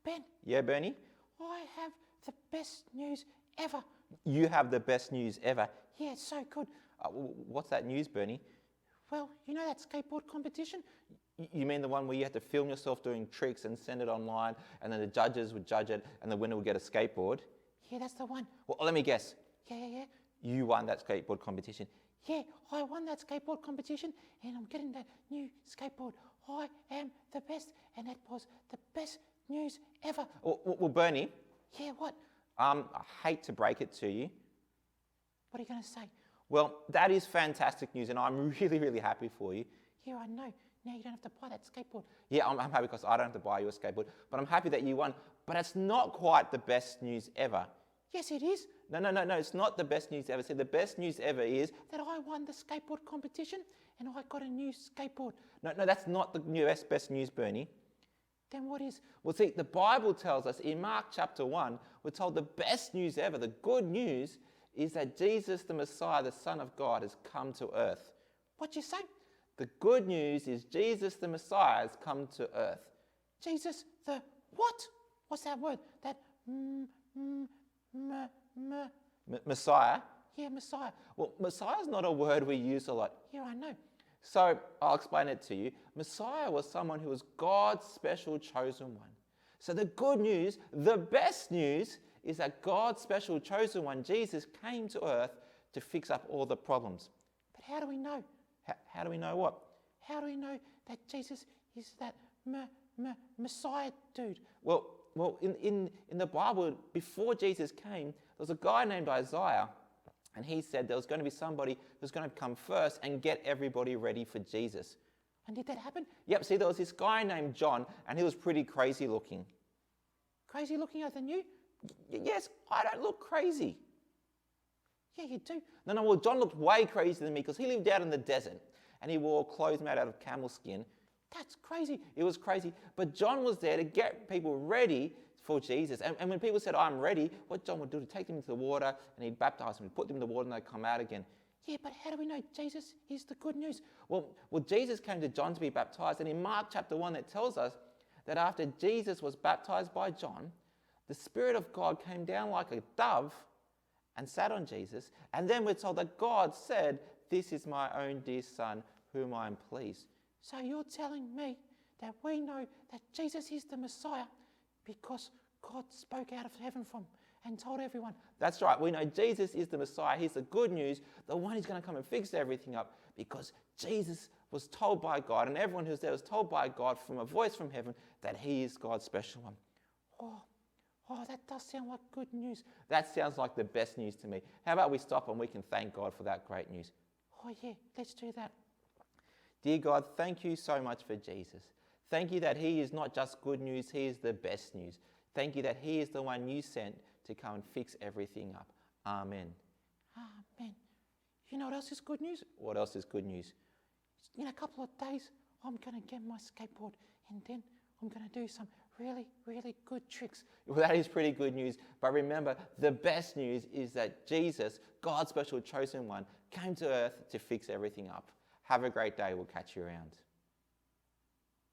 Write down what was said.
Ben, Yeah, Bernie? I have the best news ever. You have the best news ever. Yeah, it's so good. What's that news, Bernie? Well, you know that skateboard competition? You mean the one where you had to film yourself doing tricks and send it online, and then the judges would judge it, and the winner would get a skateboard? Yeah, that's the one. Well, let me guess. Yeah. You won that skateboard competition. Yeah, I won that skateboard competition and I'm getting that new skateboard. I am the best, and that was the best news ever. Well, Bernie, Yeah, what? I hate to break it to you. What are you going to say? Well, that is fantastic news, and I'm really, really happy for you. Yeah, I know. Now you don't have to buy that skateboard. Yeah, I'm happy because I don't have to buy you a skateboard, but I'm happy that you won. But it's not quite the best news ever. Yes, it is. No, it's not the best news ever. See, the best news ever is... That I won the skateboard competition and I got a new skateboard. No, that's not the best news, Bernie. Then what is? Well, see, the Bible tells us in Mark chapter 1, we're told the best news ever, the good news, is that Jesus, the Messiah, the Son of God, has come to earth. What'd you say? The good news is Jesus, the Messiah, has come to earth. Jesus the what? What's that word? That Messiah? Yeah, Messiah. Well, Messiah is not a word we use a lot. Yeah, I know. So I'll explain it to you. Messiah was someone who was God's special chosen one. So the good news, the best news, is that God's special chosen one, Jesus, came to earth to fix up all the problems. But how do we know? How do we know what? How do we know that Jesus is that Messiah dude? Well, in the Bible, before Jesus came, there was a guy named Isaiah, and he said there was going to be somebody who's going to come first and get everybody ready for Jesus. And did that happen? Yep, see, there was this guy named John, and he was pretty crazy looking. Crazy looking other than you? Yes, I don't look crazy. Yeah, you do. No, well, John looked way crazier than me because he lived out in the desert, and he wore clothes made out of camel skin. That's crazy. It was crazy. But John was there to get people ready for Jesus. And when people said, I'm ready, what John would do is take them into the water and he'd baptize them. He'd put them in the water and they'd come out again. Yeah, but how do we know Jesus is the good news? Well, Jesus came to John to be baptized. And in Mark chapter 1, it tells us that after Jesus was baptized by John, the Spirit of God came down like a dove and sat on Jesus. And then we're told that God said, this is my own dear Son, whom I am pleased. So you're telling me that we know that Jesus is the Messiah because God spoke out of heaven from and told everyone. That's right. We know Jesus is the Messiah. He's the good news, the one who's going to come and fix everything up because Jesus was told by God and everyone who's there was told by God from a voice from heaven that he is God's special one. Oh, that does sound like good news. That sounds like the best news to me. How about we stop and we can thank God for that great news? Oh, yeah, let's do that. Dear God, thank you so much for Jesus. Thank you that he is not just good news, he is the best news. Thank you that he is the one you sent to come and fix everything up. Amen. Amen. You know what else is good news? What else is good news? In a couple of days, I'm going to get my skateboard and then I'm going to do some really, really good tricks. Well, that is pretty good news. But remember, the best news is that Jesus, God's special chosen one, came to earth to fix everything up. Have a great day. We'll catch you around.